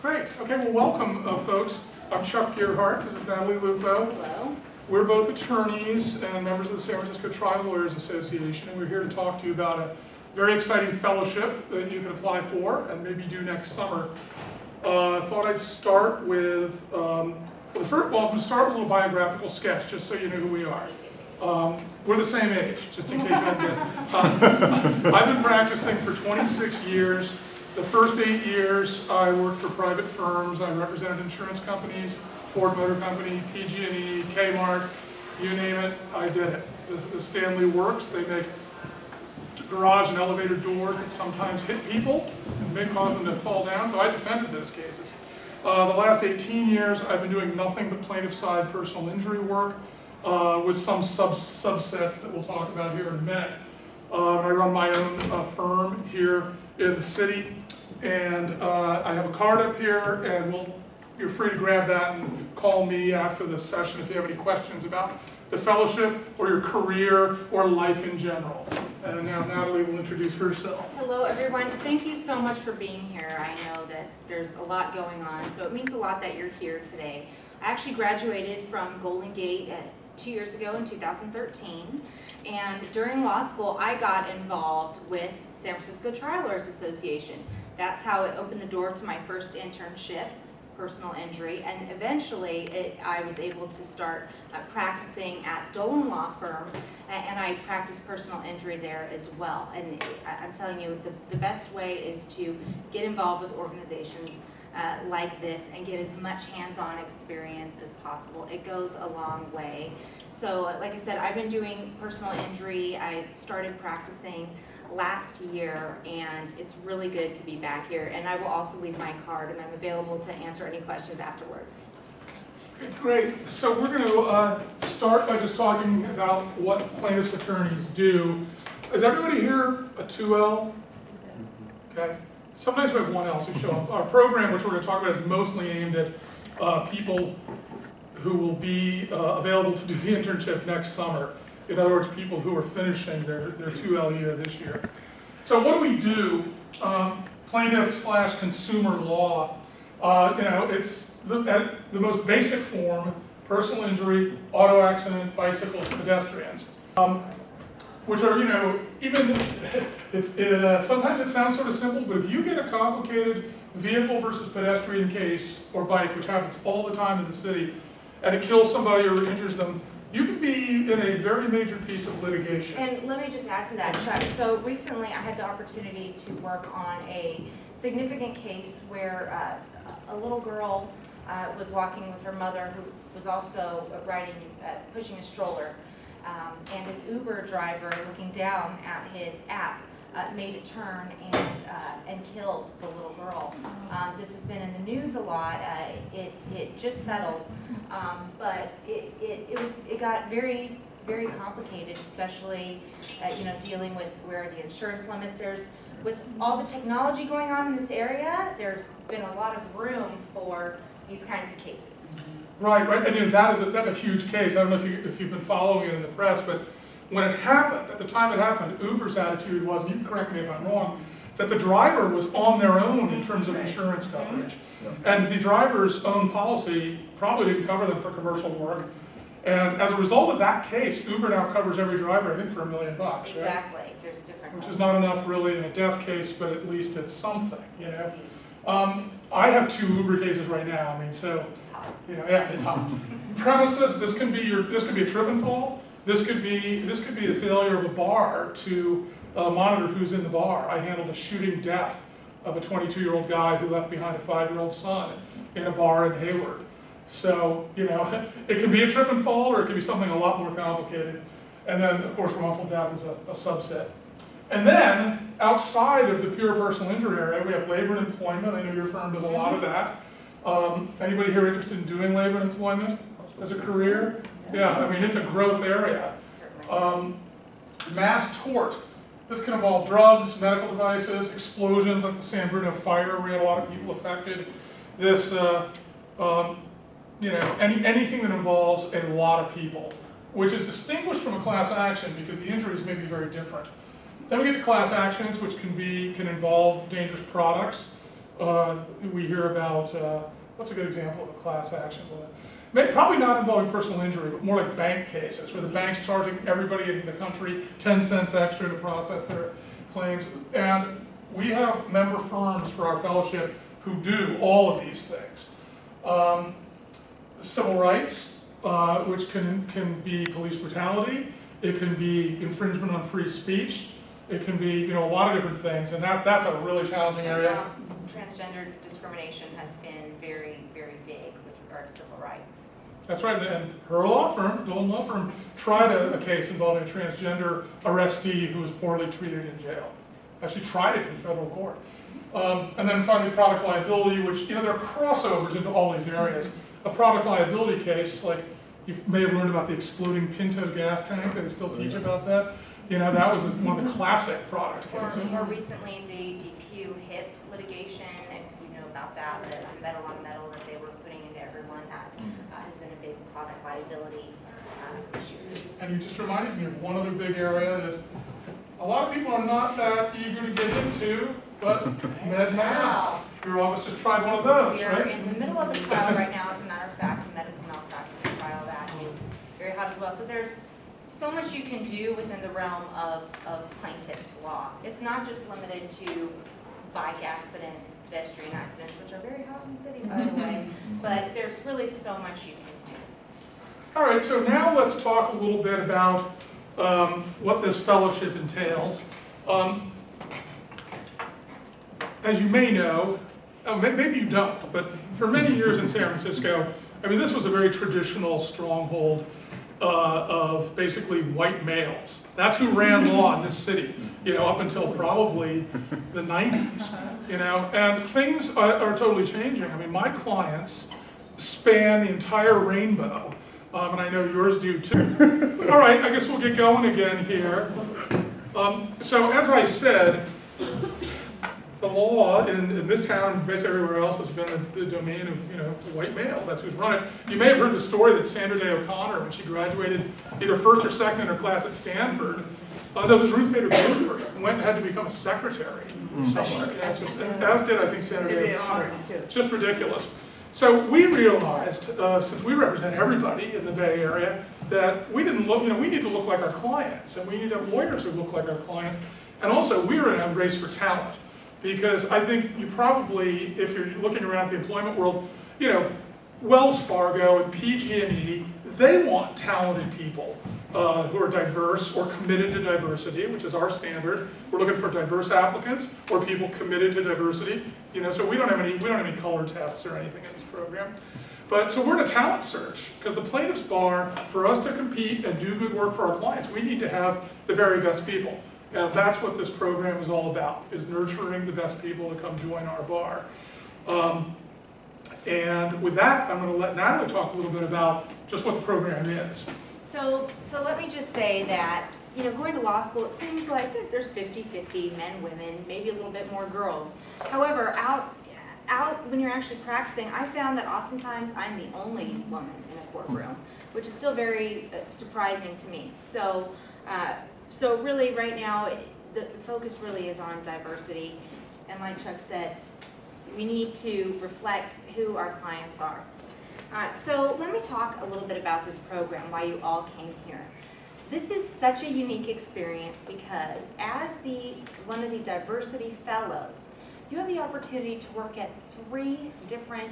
Great. Okay, well, welcome, folks. I'm Chuck Gearhart. This is Natalie Lupo. Hello. We're both attorneys and members of the San Francisco Trial Lawyers Association, and we're here to talk to you about a very exciting fellowship that you can apply for and maybe do next summer. I thought I'd start with, I'm going to start with a little biographical sketch, just so you know who we are. We're the same age, just in case you hadn't guessed. I've been practicing for 26 years. The first 8 years, I worked for private firms. I represented insurance companies, Ford Motor Company, PG&E, Kmart, you name it, I did it. The Stanley Works, they make garage and elevator doors that sometimes hit people and may cause them to fall down, so I defended those cases. The last 18 years, I've been doing nothing but plaintiff side personal injury work with some subsets that we'll talk about here in a minute. I run my own firm here in the city, and I have a card up here, and you're free to grab that and call me after the session if you have any questions about the fellowship or your career or life in general. And now Natalie will introduce herself. Hello everyone. Thank you so much for being here. I know that there's a lot going on, so it means a lot that you're here today. I actually graduated from Golden Gate 2 years ago in 2013, and during law school I got involved with San Francisco Trial Lawyers Association. That's how it opened the door to my first internship, personal injury, and eventually I was able to start practicing at Dolan Law Firm, and I practiced personal injury there as well. And I'm telling you, the best way is to get involved with organizations like this and get as much hands-on experience as possible. It goes a long way. So like I said, I've been doing personal injury. I started practicing last year, and it's really good to be back here. And I will also leave my card, and I'm available to answer any questions afterward. Okay, great. So we're going to start by just talking about what plaintiff's attorneys do. Is everybody here a 2L? Okay. Sometimes we have 1Ls who show up. Our program, which we're going to talk about, is mostly aimed at people who will be available to do the internship next summer. In other words, people who are finishing their 2L year this year. So what do we do? Plaintiff/consumer law. It's at the most basic form: personal injury, auto accident, bicycles, pedestrians. Which are, even sometimes it sounds sort of simple, but if you get a complicated vehicle versus pedestrian case or bike, which happens all the time in the city, and it kills somebody or injures them, you can be in a very major piece of litigation. And let me just add to that, Chuck. So recently I had the opportunity to work on a significant case where a little girl was walking with her mother, who was also pushing a stroller. And an Uber driver, looking down at his app, made a turn and killed the little girl. This has been in the news a lot. It just settled, but it got very, very complicated, especially dealing with where the insurance limits. With all the technology going on in this area, there's been a lot of room for these kinds of cases. Right. And that's a huge case. I don't know if you've been following it in the press, but when it happened, at the time it happened, Uber's attitude was, and you can correct me if I'm wrong, that the driver was on their own in terms of insurance coverage. And the driver's own policy probably didn't cover them for commercial work. And as a result of that case, Uber now covers every driver, I think, for $1 million, right? Exactly. There's different Which is not enough really in a death case, but at least it's something, I have 2 Uber cases right now. So, it's hot. Premises, this could be a trip and fall. This could be the failure of a bar to monitor who's in the bar. I handled a shooting death of a 22-year-old guy who left behind a 5-year-old son in a bar in Hayward. So, it can be a trip and fall, or it can be something a lot more complicated. And then, of course, wrongful death is a subset. And then, outside of the pure personal injury area, we have labor and employment. I know your firm does a lot of that. Anybody here interested in doing labor and employment as a career? Yeah, it's a growth area. Mass tort. This can involve drugs, medical devices, explosions like the San Bruno fire, where we had a lot of people affected. This, anything that involves a lot of people, which is distinguished from a class action because the injuries may be very different. Then we get to class actions, which can involve dangerous products, We hear about, what's a good example of a class action? Probably not involving personal injury, but more like bank cases, where the bank's charging everybody in the country 10 cents extra to process their claims. And we have member firms for our fellowship who do all of these things. Civil rights, which can be police brutality, it can be infringement on free speech, it can be, a lot of different things, and that's a really challenging area. Transgender discrimination has been very, very big with regard to civil rights. That's right, and her law firm, Dolan Law Firm, tried a case involving a transgender arrestee who was poorly treated in jail. Actually tried it in federal court. And then finally product liability, which, there are crossovers into all these areas. A product liability case, like you may have learned about the exploding Pinto gas tank, they still teach about that. That was one of the classic product cases. Or more recently, the DePue hip litigation, if you know about that, the metal on metal that they were putting into everyone, that has been a big product liability issue. And you just reminded me of one other big area that a lot of people are not that eager to get into, but MedMal. Your office just tried one of those, We are in the middle of a trial right now, as a matter of fact, a medical malpractice trial that is very hot as well. So there's so much you can do within the realm of plaintiff's law. It's not just limited to bike accidents, pedestrian accidents, which are very hot in the city, by the way, but there's really so much you can do. All right, so now let's talk a little bit about what this fellowship entails. As you may know, maybe you don't, but for many years in San Francisco, this was a very traditional stronghold of basically white males. That's who ran law in this city, up until probably the 90s, and things are totally changing. My clients span the entire rainbow, and I know yours do too. All right, I guess we'll get going again here. So as I said, the law in this town, and basically everywhere else, has been the domain of white males. That's who's run it. You may have heard the story that Sandra Day O'Connor, when she graduated either first or second in her class at Stanford, no, this was Ruth Bader Ginsburg, went and had to become a secretary somewhere. As did, I think, Sandra Day O'Connor. It's just ridiculous. So we realized, since we represent everybody in the Bay Area, that we didn't look, we need to look like our clients, and we need to have lawyers who look like our clients. And also, we're in a race for talent. Because I think you probably, if you're looking around the employment world, Wells Fargo and PG&E, they want talented people who are diverse or committed to diversity, which is our standard. We're looking for diverse applicants or people committed to diversity. So we don't have any color tests or anything in this program. But so we're in a talent search, because the plaintiff's bar, for us to compete and do good work for our clients, we need to have the very best people. And that's what this program is all about, is nurturing the best people to come join our bar. And with that, I'm going to let Natalie talk a little bit about just what the program is. So let me just say that, going to law school, it seems like there's 50-50 men, women, maybe a little bit more girls. However, out when you're actually practicing, I found that oftentimes I'm the only woman in a courtroom, which is still very surprising to me. So really right now, the focus really is on diversity. And like Chuck said, we need to reflect who our clients are. So let me talk a little bit about this program, why you all came here. This is such a unique experience because as one of the diversity fellows, you have the opportunity to work at 3 different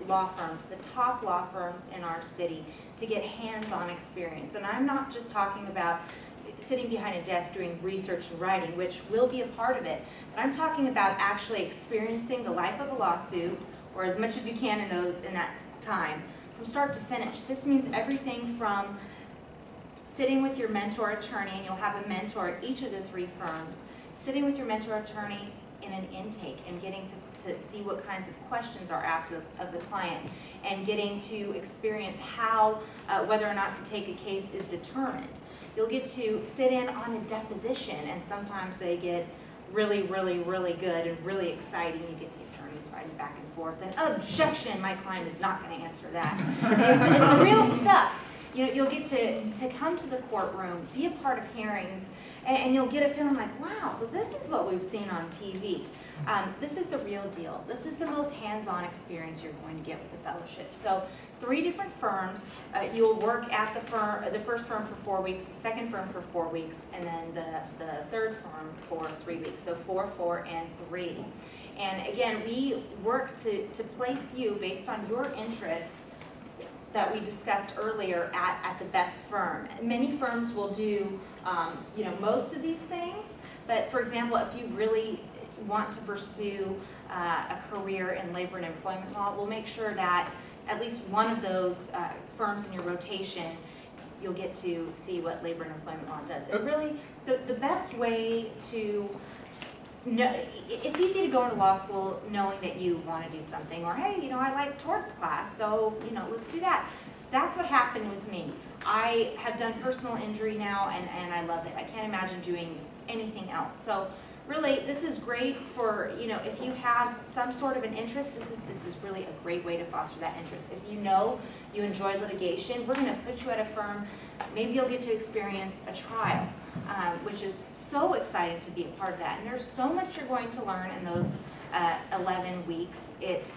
law firms, the top law firms in our city, to get hands-on experience. And I'm not just talking about sitting behind a desk doing research and writing, which will be a part of it, but I'm talking about actually experiencing the life of a lawsuit, or as much as you can in that time, from start to finish. This means everything from sitting with your mentor attorney, and you'll have a mentor at each of the 3 firms, sitting with your mentor attorney in an intake and getting to see what kinds of questions are asked of the client, and getting to experience how, whether or not to take a case is determined. You'll get to sit in on a deposition, and sometimes they get really, really, really good and really exciting. You get the attorneys fighting back and forth, and objection, my client is not going to answer that. It's the real stuff. You'll get to come to the courtroom, be a part of hearings, and you'll get a feeling like, wow, so this is what we've seen on TV. This is the real deal. This is the most hands-on experience you're going to get with the fellowship. So 3 different firms. You'll work at the first firm for 4 weeks, the second firm for 4 weeks, and then the third firm for 3 weeks. So 4, 4, and 3. And again, we work to place you based on your interests that we discussed earlier at the best firm. Many firms will do most of these things, but for example, if you really want to pursue a career in labor and employment law, we'll make sure that at least one of those firms in your rotation, you'll get to see what labor and employment law does. And really, the best way to it's easy to go into law school knowing that you want to do something, or hey, I like torts class, so let's do that. That's what happened with me. I have done personal injury now, and I love it. I can't imagine doing anything else. So really, this is great for if you have some sort of an interest. This is really a great way to foster that interest. If you enjoy litigation, we're going to put you at a firm. Maybe you'll get to experience a trial, which is so exciting to be a part of that. And there's so much you're going to learn in those 11 weeks. It's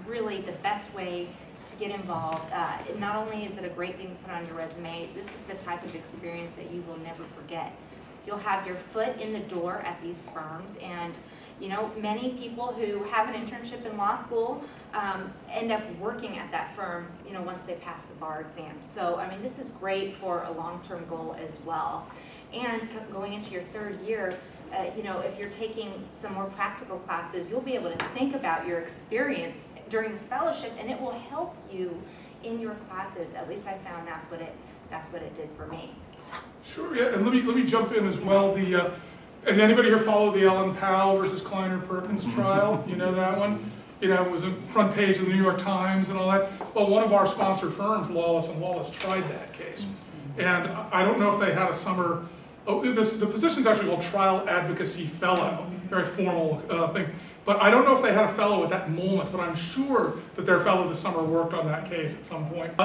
really the best way to get involved. Not only is it a great thing to put on your resume, this is the type of experience that you will never forget. You'll have your foot in the door at these firms, and many people who have an internship in law school end up working at that firm once they pass the bar exam. So I mean, this is great for a long-term goal as well. And going into your 3rd year, if you're taking some more practical classes, you'll be able to think about your experience during this fellowship, and it will help you in your classes. At least I found that's what it did for me. Sure, yeah, and let me jump in as well. Did anybody here follow the Ellen Powell versus Kleiner Perkins trial? You know that one? It was a front page of the New York Times and all that. Well, one of our sponsor firms, Lawless & Wallace, tried that case. And I don't know if they had a summer, the position's actually called Trial Advocacy Fellow, very formal thing. But I don't know if they had a fellow at that moment, but I'm sure that their fellow this summer worked on that case at some point.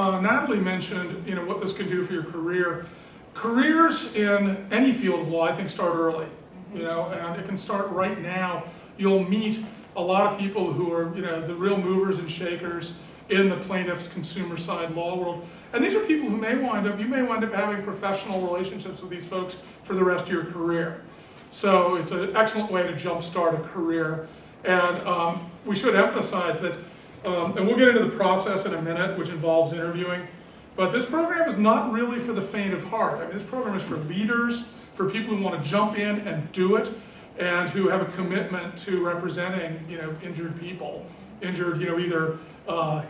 Natalie mentioned, what this could do for your career. Careers in any field of law, I think, start early, and it can start right now. You'll meet a lot of people who are, the real movers and shakers in the plaintiff's consumer side law world. And these are people who you may wind up having professional relationships with these folks for the rest of your career. So it's an excellent way to jumpstart a career. And we should emphasize that, and we'll get into the process in a minute, which involves interviewing, but this program is not really for the faint of heart. I mean, this program is for leaders, for people who want to jump in and do it, and who have a commitment to representing, injured people. Injured, either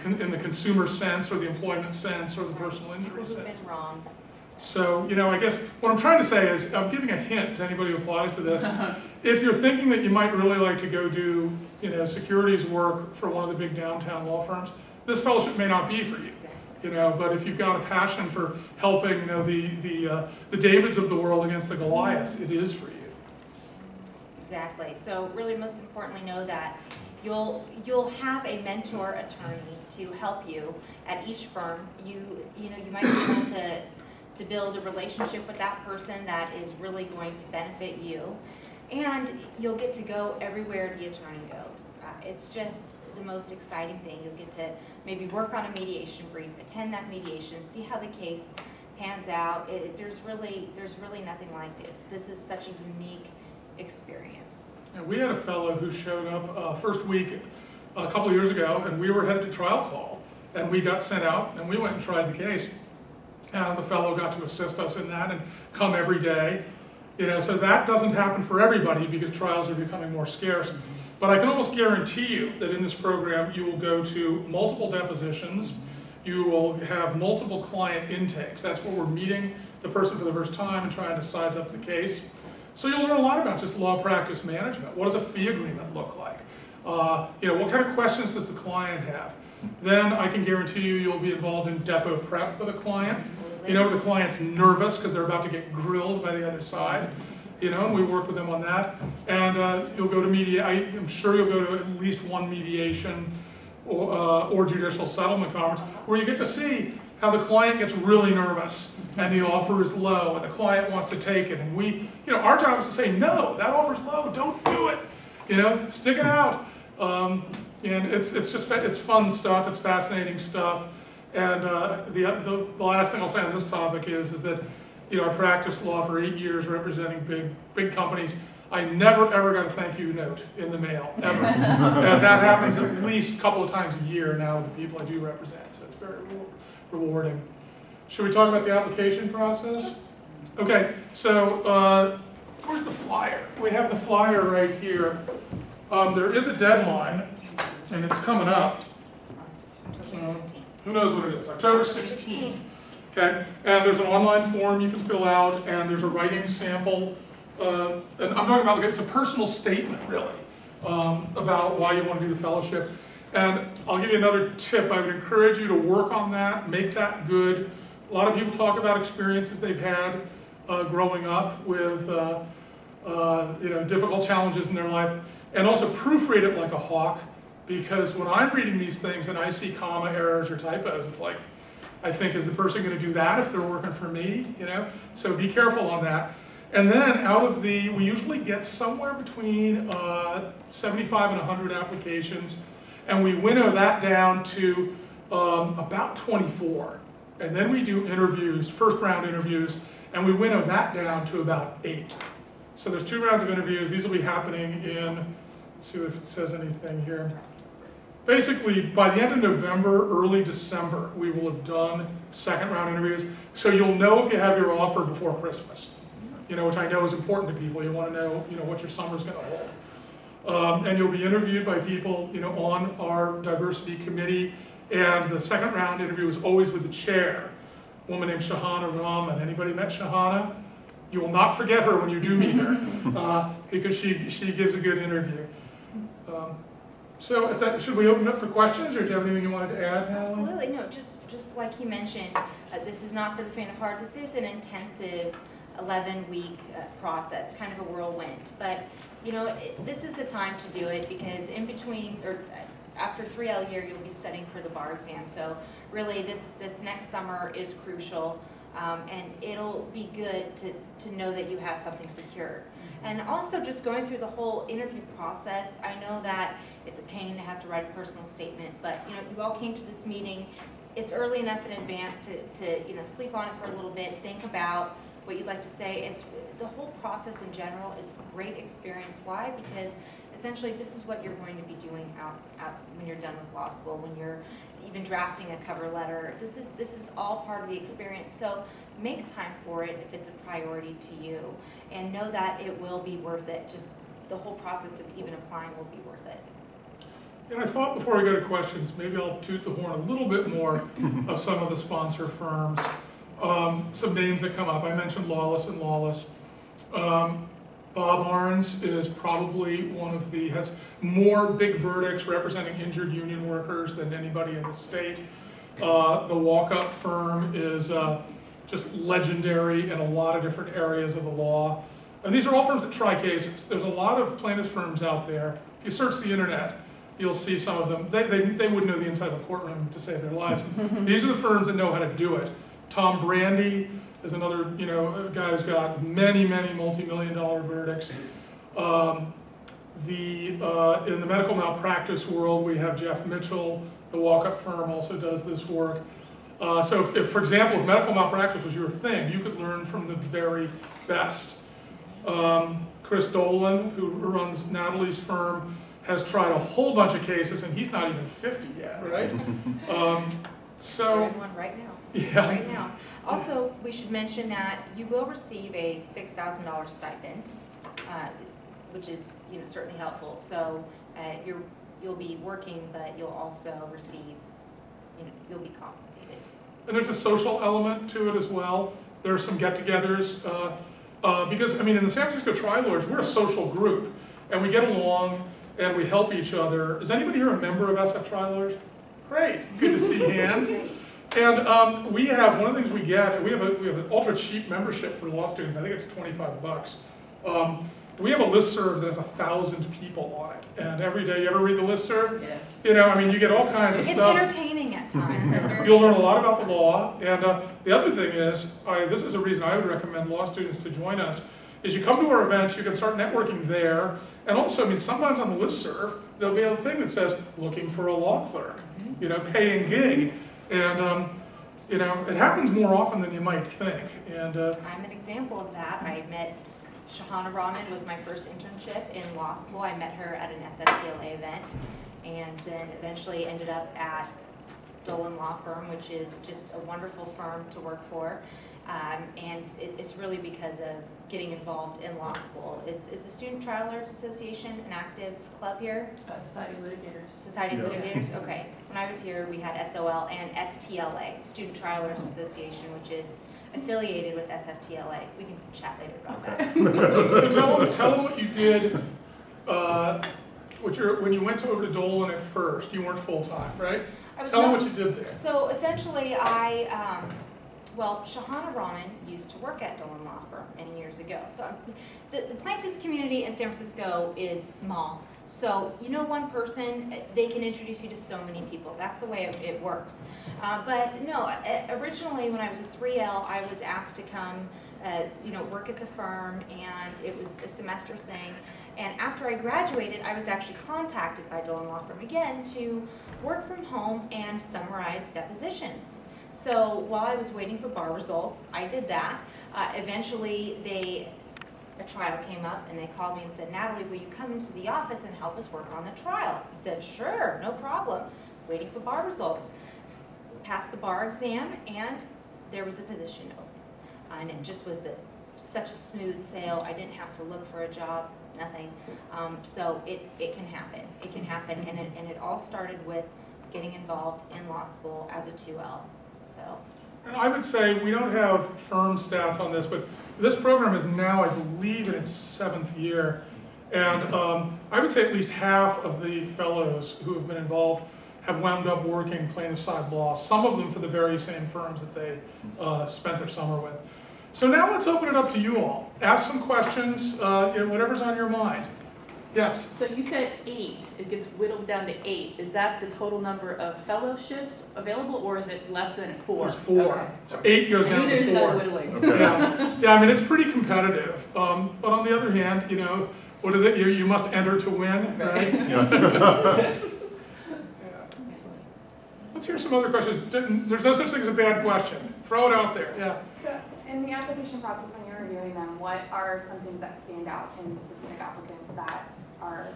in the consumer sense, or the employment sense, or the personal injury sense. Who've been wrong. So, I guess what I'm trying to say is, I'm giving a hint to anybody who applies to this. If you're thinking that you might really like to go do, securities work for one of the big downtown law firms, this fellowship may not be for you. But if you've got a passion for helping, the Davids of the world against the Goliaths, it is for you. Exactly. So really, most importantly, know that you'll have a mentor attorney to help you at each firm. You might be able to build a relationship with that person that is really going to benefit you, and you'll get to go everywhere the attorney goes. It's just the most exciting thing. You'll get to maybe work on a mediation brief, attend that mediation, see how the case pans out. There's really nothing like it. This is such a unique experience. And we had a fellow who showed up first week a couple of years ago, and we were headed to trial call, and we got sent out, and we went and tried the case. And the fellow got to assist us in that and come every day. So that doesn't happen for everybody because trials are becoming more scarce. But I can almost guarantee you that in this program you will go to multiple depositions, you will have multiple client intakes. That's where we're meeting the person for the first time and trying to size up the case. So you'll learn a lot about just law practice management. What does a fee agreement look like? What kind of questions does the client have? Then I can guarantee you'll be involved in depot prep with a client. The client's nervous because they're about to get grilled by the other side. And we work with them on that. And you'll go to I'm sure you'll go to at least one mediation or judicial settlement conference where you get to see, how the client gets really nervous and the offer is low and the client wants to take it. And we, our job is to say, no, that offer's low, don't do it. Stick it out. And it's fun stuff, it's fascinating stuff. And the last thing I'll say on this topic is that, I practiced law for 8 years representing big companies. I never ever got a thank you note in the mail, ever. And that happens at least a couple of times a year now with the people I do represent, so it's very rewarding. Should we talk about the application process? Okay, so where's the flyer? We have the flyer right here. There is a deadline, and it's coming up. Who knows what it is? October 16th. Okay, and there's an online form you can fill out, and there's a writing sample. And I'm talking about, it's a personal statement, really, about why you want to do the fellowship. And I'll give you another tip. I would encourage you to work on that, make that good. A lot of people talk about experiences they've had growing up with difficult challenges in their life, and also proofread it like a hawk, because when I'm reading these things and I see comma errors or typos, it's like, I think, is the person going to do that if they're working for me? So be careful on that. And then we usually get somewhere between 75 and 100 applications, and we winnow that down to about 24. And then we do interviews, first round interviews, and we winnow that down to about 8. So there's 2 rounds of interviews. These will be happening in, let's see if it says anything here. Basically, by the end of November, early December, we will have done second round interviews. So you'll know if you have your offer before Christmas, which I know is important to people. You want to know, what your summer's going to hold. And you'll be interviewed by people, on our diversity committee. And the second round interview is always with the chair, a woman named Shahana Rahman. Anybody met Shahana? You will not forget her when you do meet her, because she gives a good interview. So should we open up for questions, or do you have anything you wanted to add, Natalie? Absolutely, no, just like you mentioned, this is not for the faint of heart. This is an intensive 11-week process, kind of a whirlwind. But, this is the time to do it, because in between, or after 3L year, you'll be studying for the bar exam. So really, this next summer is crucial, and it'll be good to know that you have something secured. And also just going through the whole interview process, I know that it's a pain to have to write a personal statement, but you all came to this meeting. It's early enough in advance to sleep on it for a little bit, think about what you'd like to say. The whole process in general is a great experience. Why? Because essentially this is what you're going to be doing out when you're done with law school, when you're even drafting a cover letter. This is all part of the experience. So make time for it if it's a priority to you, and know that it will be worth it. Just the whole process of even applying will be worth it. And I thought before we go to questions, maybe I'll toot the horn a little bit more of some of the sponsor firms. Some names that come up. I mentioned Lawless and Lawless. Bob Arns is probably has more big verdicts representing injured union workers than anybody in the state. The Walk-Up firm is just legendary in a lot of different areas of the law. And these are all firms that try cases. There's a lot of plaintiffs firms out there. If you search the internet, you'll see some of them. They wouldn't know the inside of a courtroom to save their lives. These are the firms that know how to do it. Tom Brandy is another, guy who's got many multi-million-dollar verdicts. In the medical malpractice world, we have Jeff Mitchell. The Walk-Up firm also does this work. So if, for example, if medical malpractice was your thing, you could learn from the very best. Chris Dolan, who runs Natalie's firm, has tried a whole bunch of cases, and he's not even 50 yet, right? We're in one right now. Yeah. Right now. Also, we should mention that you will receive a $6,000 stipend, which is certainly helpful. So you'll be working, but you'll also receive, you'll be compensated. And there's a social element to it as well. There are some get-togethers because in the San Francisco Trial Lawyers, we're a social group, and we get along and we help each other. Is anybody here a member of SF Trial Lawyers? Great, good to see hands. And we have, one of the things we get, we have an ultra cheap membership for law students. I think it's $25. We have a listserv that has 1,000 people on it, and every day, you ever read the listserv? Yeah. You know, I mean, you get all kinds of It's stuff. entertaining at times. It's very You'll learn a lot about the law, and the other thing is, this is a reason I would recommend law students to join us, is you come to our events, you can start networking there, and also, I mean, sometimes on the listserv, there'll be a thing that says, looking for a law clerk, you know, paying gig, and you know, it happens more often than you might think, and I'm an example of that. I met Shahana Rahman was my first internship in law school. I met her at an SFTLA event, and then eventually ended up at Dolan Law Firm, which is just a wonderful firm to work for. And it's really because of getting involved in law school. Is the Student Trial Lawyers Association an active club here? Society of Litigators. Society of Yeah. Litigators? Okay. When I was here, we had SOL and STLA, Student Trial Lawyers Association, which is affiliated with SFTLA. We can chat later about that. so tell them what you did, when you went over to Dolan at first, you weren't full-time, right? I was Tell them not- what you did there. So essentially, Shahana Rahman used to work at Dolan Law Firm many years ago. So the plaintiffs community in San Francisco is small. So you know one person, they can introduce you to so many people. That's the way it works. But no, originally when I was at 3L, I was asked to come, work at the firm, and it was a semester thing. And after I graduated, I was actually contacted by Dolan Law Firm again to work from home and summarize depositions. So while I was waiting for bar results, I did that. Eventually, a trial came up and they called me and said, Natalie, will you come into the office and help us work on the trial? I said, sure, no problem. Waiting for bar results. Passed the bar exam and there was a position open. And it just was such a smooth sail. I didn't have to look for a job, nothing. So it can happen. It can happen, and it all started with getting involved in law school as a 2L. So. I would say, we don't have firm stats on this, but this program is now, I believe, in its 7th year. And I would say at least half of the fellows who have been involved have wound up working plaintiff side law, some of them for the very same firms that they spent their summer with. So now let's open it up to you all. Ask some questions, whatever's on your mind. Yes? So you said 8, it gets whittled down to 8. Is that the total number of fellowships available, or is it less than 4? There's 4. Okay. So 8 goes I down knew to there's another 4. whittling. Okay. Yeah, I mean, it's pretty competitive. But on the other hand, what is it? You must enter to win, right? Yeah. Let's hear some other questions. There's no such thing as a bad question. Throw it out there, yeah. So, in the application process, when you're reviewing them, what are some things that stand out in specific applicants that are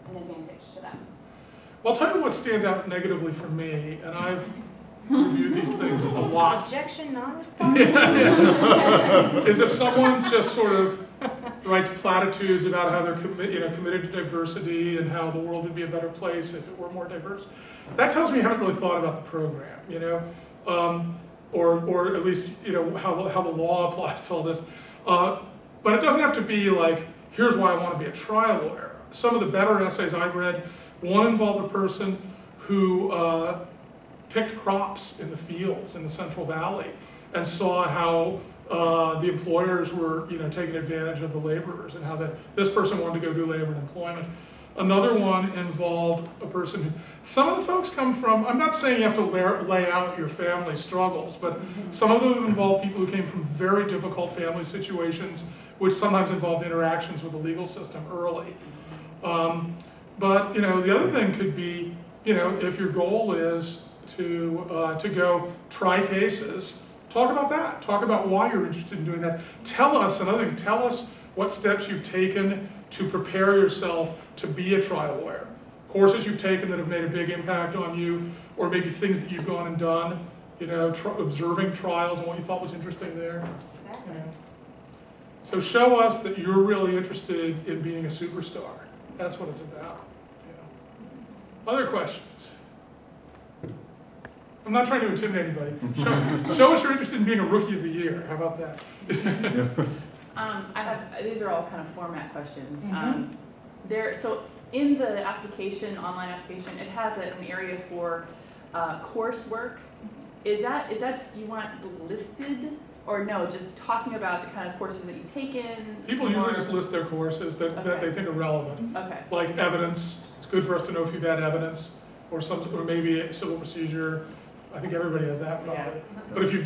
an advantage to them? Well, I'll tell you what stands out negatively for me, and I've reviewed these things a lot, Objection, non-responsive? is if someone just sort of writes platitudes about how they're committed to diversity and how the world would be a better place if it were more diverse. That tells me you haven't really thought about the program, or at least how the law applies to all this. But it doesn't have to be like, here's why I want to be a trial lawyer. Some of the better essays I've read, one involved a person who picked crops in the fields in the Central Valley and saw how the employers were taking advantage of the laborers, and how this person wanted to go do labor and employment. Another one involved a person who, some of the folks come from, I'm not saying you have to lay out your family struggles, but some of them involve people who came from very difficult family situations, which sometimes involved interactions with the legal system early. But the other thing could be, if your goal is to go try cases, talk about that. Talk about why you're interested in doing that. Tell us what steps you've taken to prepare yourself to be a trial lawyer. Courses you've taken that have made a big impact on you, or maybe things that you've gone and done, observing trials and what you thought was interesting there. Exactly. So show us that you're really interested in being a superstar. That's what it's about. Other questions? I'm not trying to intimidate anybody. Show us you're interested in being a rookie of the year. How about that? These are all kind of format questions. So in the application, online application, it has an area for coursework. Is that you want listed, or no, just talking about the kind of courses that you've taken? People usually or- just list their courses that Okay. they think are relevant, Okay, like evidence. It's good for us to know if you've had evidence, or maybe a civil procedure. I think everybody has that probably. But if you've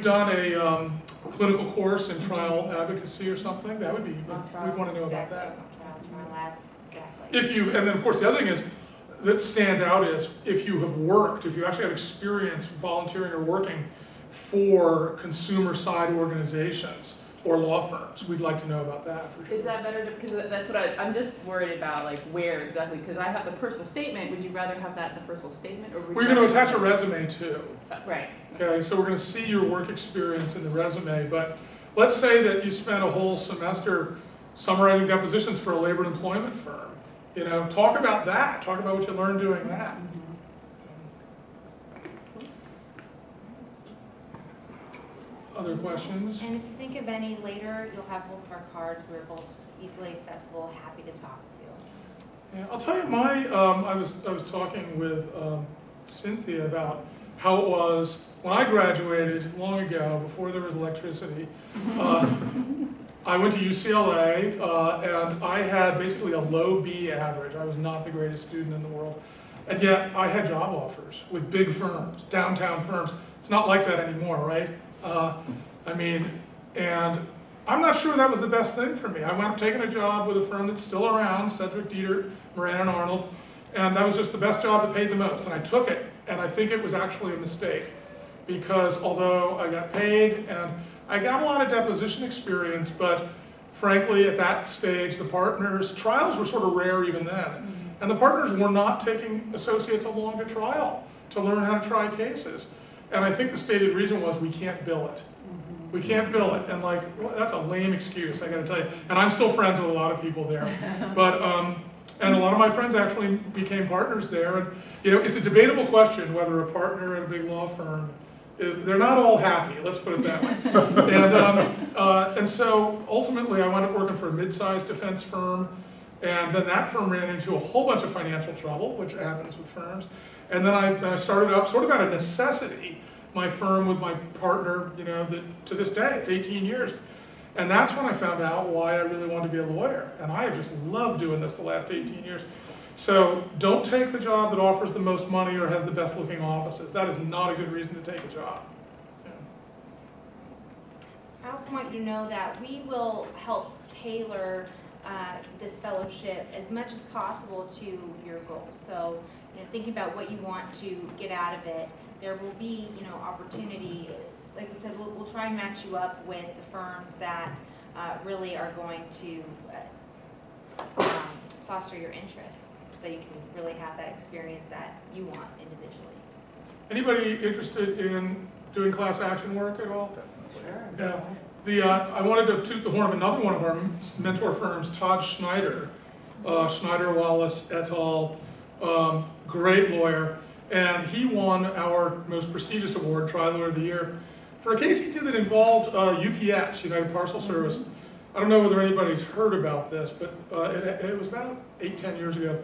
done a clinical course in trial advocacy or something, that would be, we'd want to know about Exactly. that. Trial lab, exactly. And then of course the other thing is, that stands out is if you actually have experience volunteering or working for consumer side organizations or law firms, we'd like to know about that for sure. is that better, because that's what I'm just worried about, like where exactly, because I have the personal statement, would you rather have that in the personal statement, or would We're you going to rather- attach a resume too. Right. Okay, so we're going to see your work experience in the resume, but let's say that you spent a whole semester summarizing depositions for a labor and employment firm. You know, talk about that. Talk about what you learned doing that. Other questions? And if you think of any later, you'll have both of our cards. We're both easily accessible, happy to talk with you. Yeah, I'll tell you I was talking with Cynthia about how it was when I graduated long ago, before there was electricity. I went to UCLA and I had basically a low B average. I was not the greatest student in the world. And yet I had job offers with big firms, downtown firms. It's not like that anymore, right? And I'm not sure that was the best thing for me. I wound up taking a job with a firm that's still around, Cedric Dieter, Moran and Arnold, and that was just the best job that paid the most. And I took it, and I think it was actually a mistake, because although I got paid and I got a lot of deposition experience, but frankly, at that stage, trials were sort of rare even then. And the partners were not taking associates along to trial to learn how to try cases. And I think the stated reason was we can't bill it. We can't bill it. And well, that's a lame excuse, I gotta tell you. And I'm still friends with a lot of people there. But, and a lot of my friends actually became partners there. And it's a debatable question whether a partner at a big law firm they're not all happy, let's put it that way. And so ultimately I wound up working for a mid-sized defense firm, and then that firm ran into a whole bunch of financial trouble, which happens with firms. And then I started up, sort of out of necessity, my firm with my partner, that to this day, it's 18 years. And that's when I found out why I really wanted to be a lawyer. And I have just loved doing this the last 18 years. So don't take the job that offers the most money or has the best looking offices. That is not a good reason to take a job. Yeah. I also want you to know that we will help tailor this fellowship as much as possible to your goals. So, thinking about what you want to get out of it, there will be, opportunity. Like we said, we'll try and match you up with the firms that really are going to foster your interests, so you can really have that experience that you want individually. Anybody interested in doing class action work at all? Sure. Yeah. I wanted to toot the horn of another one of our mentor firms, Todd Schneider, Schneider, Wallace, et al., great lawyer, and he won our most prestigious award, Trial Lawyer of the Year, for a case he did that involved UPS, United Parcel Service. I don't know whether anybody's heard about this, but it was about 8-10 years ago.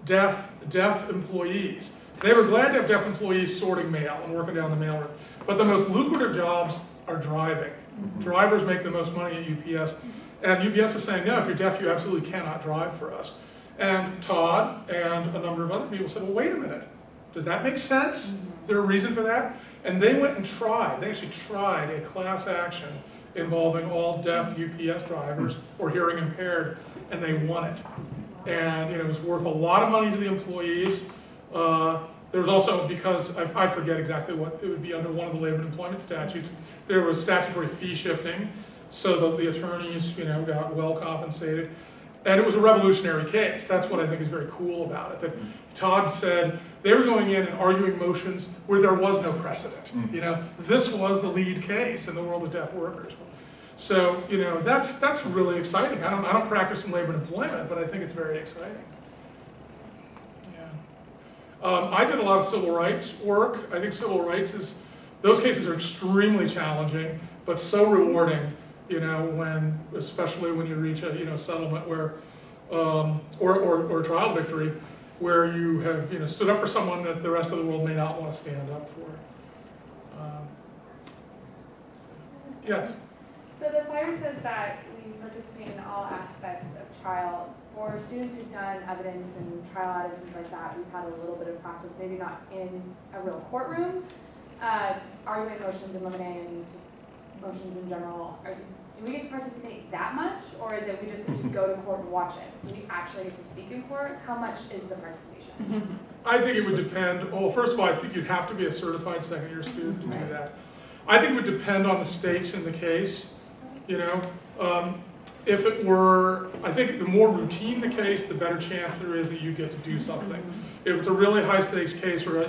Deaf employees. They were glad to have deaf employees sorting mail and working down the mailroom. But the most lucrative jobs are driving. Drivers make the most money at UPS. And UPS was saying, no, if you're deaf, you absolutely cannot drive for us. And Todd and a number of other people said, well, wait a minute. Does that make sense? Is there a reason for that? And they went and tried. They actually tried a class action involving all deaf UPS drivers or hearing impaired, and they won it. And it was worth a lot of money to the employees. There was also, because I forget exactly what it would be under one of the labor and employment statutes, there was statutory fee shifting, so that the attorneys, got well compensated. And it was a revolutionary case. That's what I think is very cool about it. That Todd said they were going in and arguing motions where there was no precedent. This was the lead case in the world of deaf workers. So that's really exciting. I don't practice in labor and employment, but I think it's very exciting. Yeah. I did a lot of civil rights work. I think civil rights those cases are extremely challenging, but so rewarding. Especially when you reach a settlement where, or trial victory, where you have stood up for someone that the rest of the world may not want to stand up for. Yes. So the flyer says that we participate in all aspects of trial. For students who've done evidence and trial and things like that, we've had a little bit of practice, maybe not in a real courtroom. Argument motions and limine and just motions in general. Do we get to participate that much, or is it we just get to go to court and watch it? Do we actually get to speak in court? How much is the participation? I think it would depend. Well, first of all, I think you'd have to be a certified second-year student to do that. I think it would depend on the stakes in the case. You know, if it were, I think the more routine the case, the better chance there is that you get to do something. If it's a really high-stakes case, or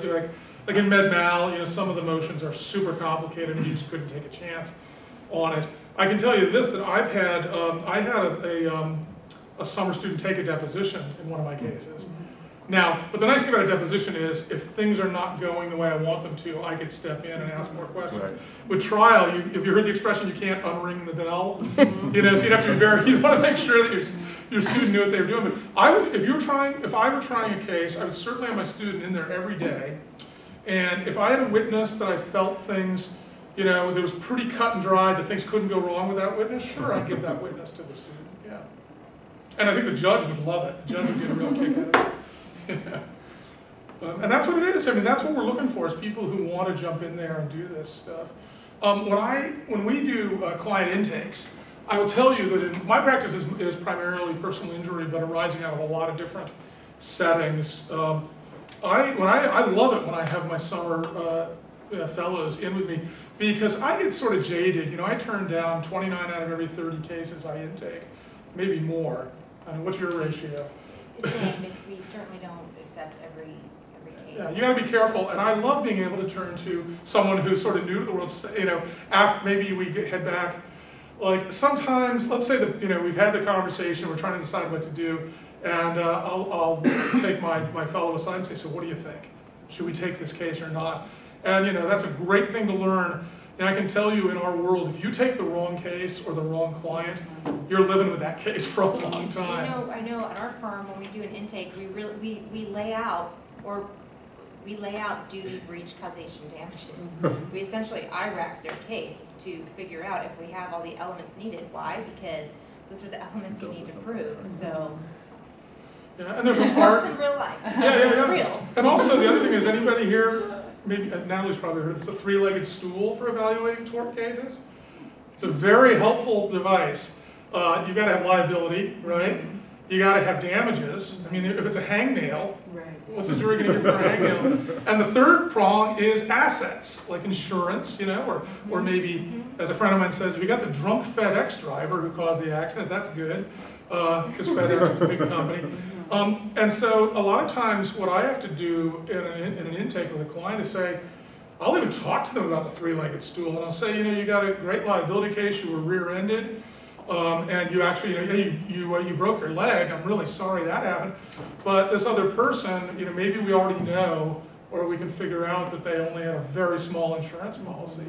like in Med Mal, you know, some of the motions are super complicated and you just couldn't take a chance on it. I can tell you this, that I've had, I had a summer student take a deposition in one of my cases. Now, but the nice thing about a deposition is, if things are not going the way I want them to, I could step in and ask more questions. Right. With trial, if you heard the expression, you can't unring the bell. You know, so you'd have to be you want to make sure that your student knew what they were doing. But I would, if I were trying a case, I would certainly have my student in there every day. And if I had a witness that I felt things, you know, that was pretty cut and dry, that things couldn't go wrong with that witness, sure, I'd give that witness to the student, yeah. And I think the judge would love it. The judge would get a real kick out of it. And that's what it is. I mean, that's what we're looking for, is people who want to jump in there and do this stuff. When we do client intakes, I will tell you that my practice is primarily personal injury, but arising out of a lot of different settings. I love it when I have my summer fellows in with me, because I get sort of jaded. You know, I turn down 29 out of every 30 cases I intake, maybe more. What's your ratio? The same, but we certainly don't accept every case. Yeah, you got to be careful, and I love being able to turn to someone who's sort of new to the world. You know, after maybe we head back. Like sometimes, let's say that, you know, we've had the conversation, we're trying to decide what to do, and I'll take my fellow aside and say, so what do you think? Should we take this case or not? And you know, that's a great thing to learn. And I can tell you, in our world, if you take the wrong case or the wrong client, you're living with that case for a long time. I know. At our firm, when we do an intake, we lay out duty, breach, causation, damages. We essentially IRAC their case to figure out if we have all the elements needed. Why? Because those are the elements you need to prove. So. Yeah, and there's a It's part. in real life. Yeah. It's real. And also, the other thing is, anybody here? Maybe Natalie's probably heard this, a three-legged stool for evaluating tort cases. It's a very helpful device. You've got to have liability, right? You got to have damages. I mean, if it's a hangnail, what's a jury going to get for a hangnail? And the third prong is assets, like insurance, you know, or maybe, as a friend of mine says, if you got the drunk FedEx driver who caused the accident, that's good, because FedEx is a big company. And so a lot of times what I have to do in an intake with a client is say, I'll even talk to them about the three-legged stool, and I'll say, you know, you got a great liability case, you were rear-ended, and you actually, you know, you broke your leg, I'm really sorry that happened, but this other person, you know, maybe we already know, or we can figure out that they only had a very small insurance policy.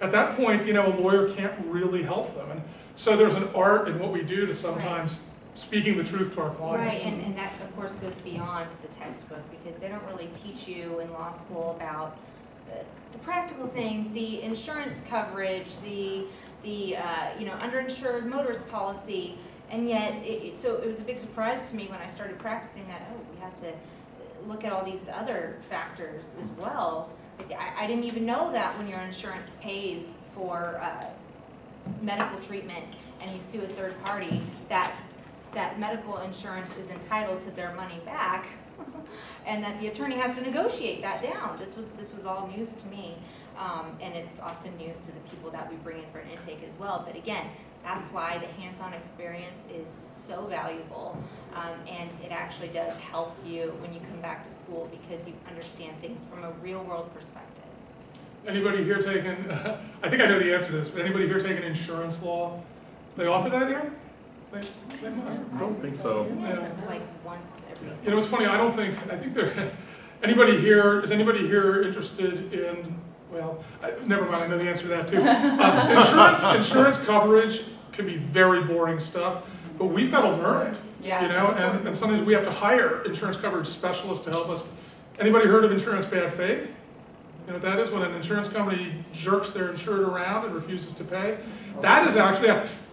At that point, you know, a lawyer can't really help them. And so there's an art in what we do to sometimes speaking the truth to our clients. Right, and that of course goes beyond the textbook, because they don't really teach you in law school about the practical things, the insurance coverage, the you know, underinsured motorist policy, and yet so it was a big surprise to me when I started practicing that, oh, we have to look at all these other factors as well. I didn't even know that when your insurance pays for medical treatment and you sue a third party, that medical insurance is entitled to their money back, and that the attorney has to negotiate that down. This was all news to me, and it's often news to the people that we bring in for an intake as well. But again, that's why the hands-on experience is so valuable, and it actually does help you when you come back to school, because you understand things from a real-world perspective. Anybody here taking, I think I know the answer to this, but anybody here taking insurance law? They offer that here? They must. I don't think so. Yeah. Like once every. You know, it's funny, I think there, anybody here, is anybody here interested in, well, never mind, I know the answer to that too. Insurance coverage can be very boring stuff, but we've got to learn it. Yeah, you know, and sometimes we have to hire insurance coverage specialists to help us. Anybody heard of insurance bad faith? You know what that is? When an insurance company jerks their insured around and refuses to pay? That is actually,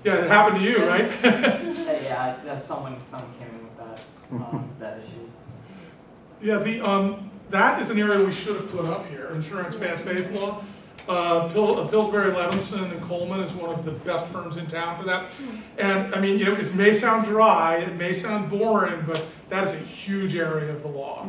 yeah, it happened to you, right? Yeah, that's someone came in with that issue. Yeah, that is an area we should have put up here, insurance bad faith law. Pillsbury, Levinson, and Coleman is one of the best firms in town for that. And I mean, you know, it may sound dry, it may sound boring, but that is a huge area of the law.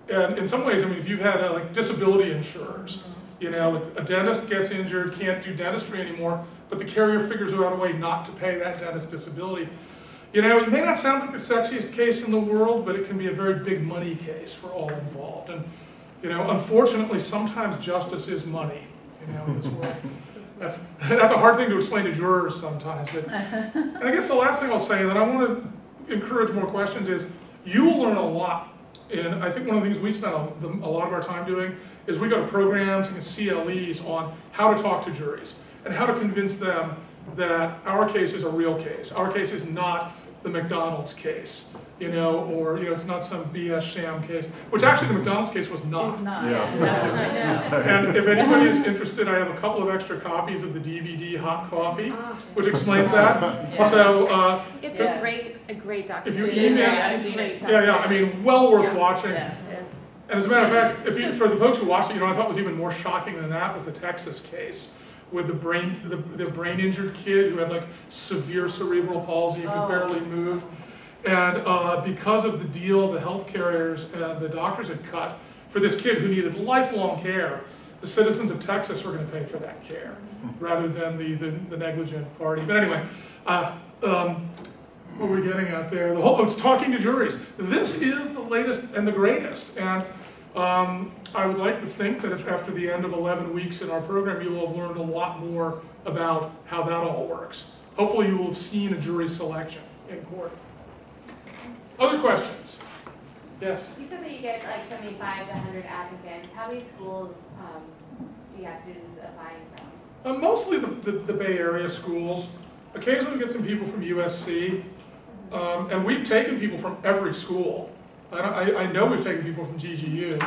And in some ways, I mean, if you've had like disability insurers, you know, like a dentist gets injured, can't do dentistry anymore, but the carrier figures out a way not to pay that dentist disability. You know, it may not sound like the sexiest case in the world, but it can be a very big money case for all involved. And you know, unfortunately, sometimes justice is money, you know, in this world. That's a hard thing to explain to jurors sometimes. But, and I guess the last thing I'll say that I want to encourage more questions is you will learn a lot. And I think one of the things we spend a lot of our time doing is we go to programs and CLEs on how to talk to juries and how to convince them that our case is a real case. Our case is not the McDonald's case, you know, or you know, it's not some BS sham case, which actually the McDonald's case was not. It's not. Yeah. And if anybody is interested, I have a couple of extra copies of the DVD Hot Coffee, which explains that. Yeah. So It's Yeah. a great if you documentary. email, I've seen it. yeah, I mean, well worth watching. Yeah. And as a matter of fact, for the folks who watched it, you know, I thought was even more shocking than that was the Texas case with the brain injured kid who had like severe cerebral palsy and could barely move. And because of the deal the health carriers and the doctors had cut for this kid who needed lifelong care, the citizens of Texas were going to pay for that care rather than the negligent party. But anyway, what were we getting at there? It's talking to juries. This is the latest and the greatest. And I would like to think that if after the end of 11 weeks in our program, you will have learned a lot more about how that all works. Hopefully you will have seen a jury selection in court. Other questions? Yes? You said that you get like 75 to 100 applicants. How many schools do you have students applying from? Mostly the Bay Area schools. Occasionally we get some people from USC. And we've taken people from every school. I know we've taken people from GGU,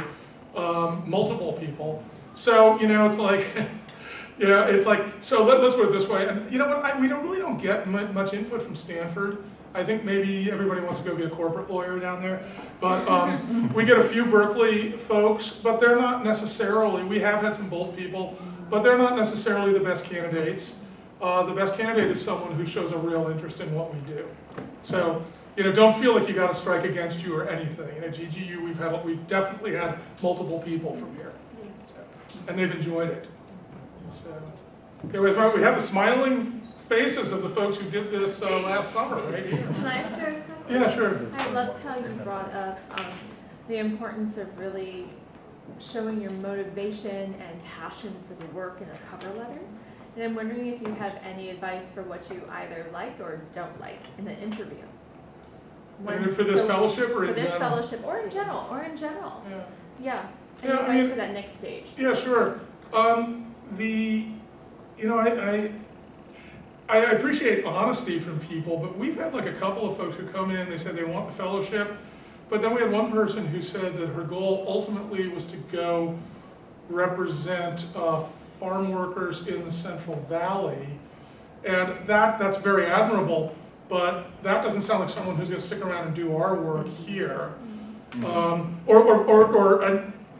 multiple people. So, you know, it's like, you know, it's like, so let's put it this way. And you know what, we really don't get much input from Stanford. I think maybe everybody wants to go be a corporate lawyer down there. But we get a few Berkeley folks, but they're not necessarily, we have had some Bolt people, but they're not necessarily the best candidates. The best candidate is someone who shows a real interest in what we do. So, you know, don't feel like you got to strike against you or anything. You know, GGU, we've definitely had multiple people from here, so, and they've enjoyed it. So, anyways, we have the smiling faces of the folks who did this last summer, right here. Can I ask a question? Yeah, sure. I loved how you brought up the importance of really showing your motivation and passion for the work in a cover letter. And I'm wondering if you have any advice for what you either like or don't like in an interview. For this fellowship or in For this general? fellowship or in general, Yeah. Yeah. Any Yeah, I advice mean- for that next stage? Yeah, sure. You know, I appreciate honesty from people, but we've had like a couple of folks who come in, they said they want the fellowship, but then we had one person who said that her goal ultimately was to go represent farm workers in the Central Valley, and that's very admirable, but that doesn't sound like someone who's going to stick around and do our work here.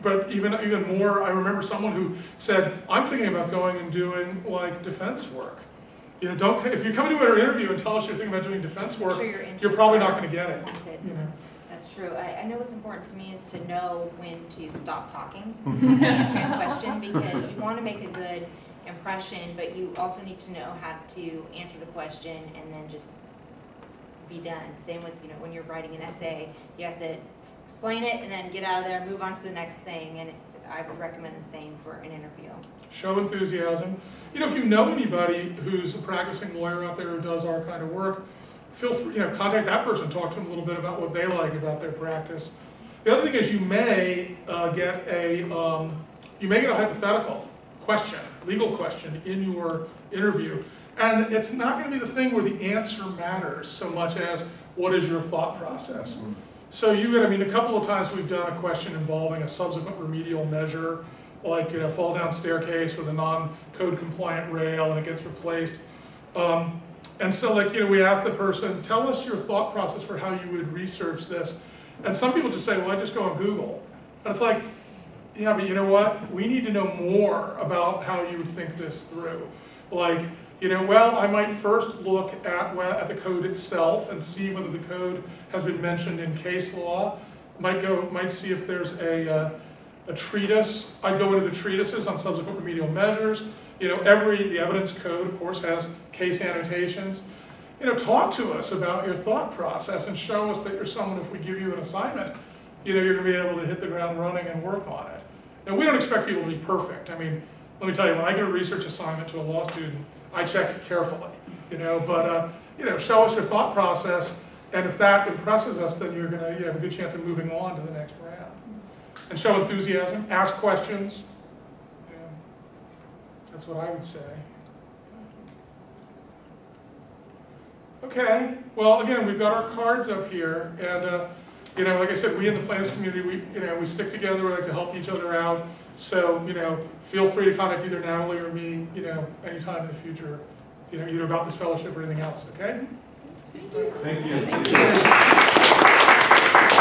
But even more, I remember someone who said, I'm thinking about going and doing like defense work. You know, if you come into an interview and tell us you're thinking about doing defense work, Sure, your interests you're probably are not going to get it. wanted. You know. That's true. I know what's important to me is to know when to stop talking and answer a question, because you want to make a good impression, but you also need to know how to answer the question and then just be done. Same with, you know, when you're writing an essay, you have to explain it and then get out of there and move on to the next thing, and I would recommend the same for an interview. Show enthusiasm. You know, if you know anybody who's a practicing lawyer out there who does our kind of work, feel free, you know, contact that person, talk to them a little bit about what they like about their practice. The other thing is you may get a hypothetical question, legal question in your interview, and it's not going to be the thing where the answer matters so much as what is your thought process. So I mean, a couple of times we've done a question involving a subsequent remedial measure, like, fall down staircase with a non-code compliant rail and it gets replaced. And so, like, we ask the person, tell us your thought process for how you would research this. And some people just say, well, I just go on Google. And it's like, yeah, but you know what? We need to know more about how you would think this through. Like, well, I might first look at the code itself and see whether the code has been mentioned in case law. Might see if there's a treatise. I'd go into the treatises on subsequent remedial measures. The evidence code, of course, has case annotations. Talk to us about your thought process and show us that you're someone, if we give you an assignment, you're going to be able to hit the ground running and work on it. Now, we don't expect people to be perfect. I mean, let me tell you, when I give a research assignment to a law student, I check it carefully, but show us your thought process, and if that impresses us, then you have a good chance of moving on to the next round. And show enthusiasm, ask questions. That's what I would say. Okay, well, again, we've got our cards up here, and like I said, we in the plaintiffs community, we stick together, we like to help each other out. So, feel free to contact either Natalie or me, anytime in the future, either about this fellowship or anything else, okay? Thank you. Thank you. Thank you.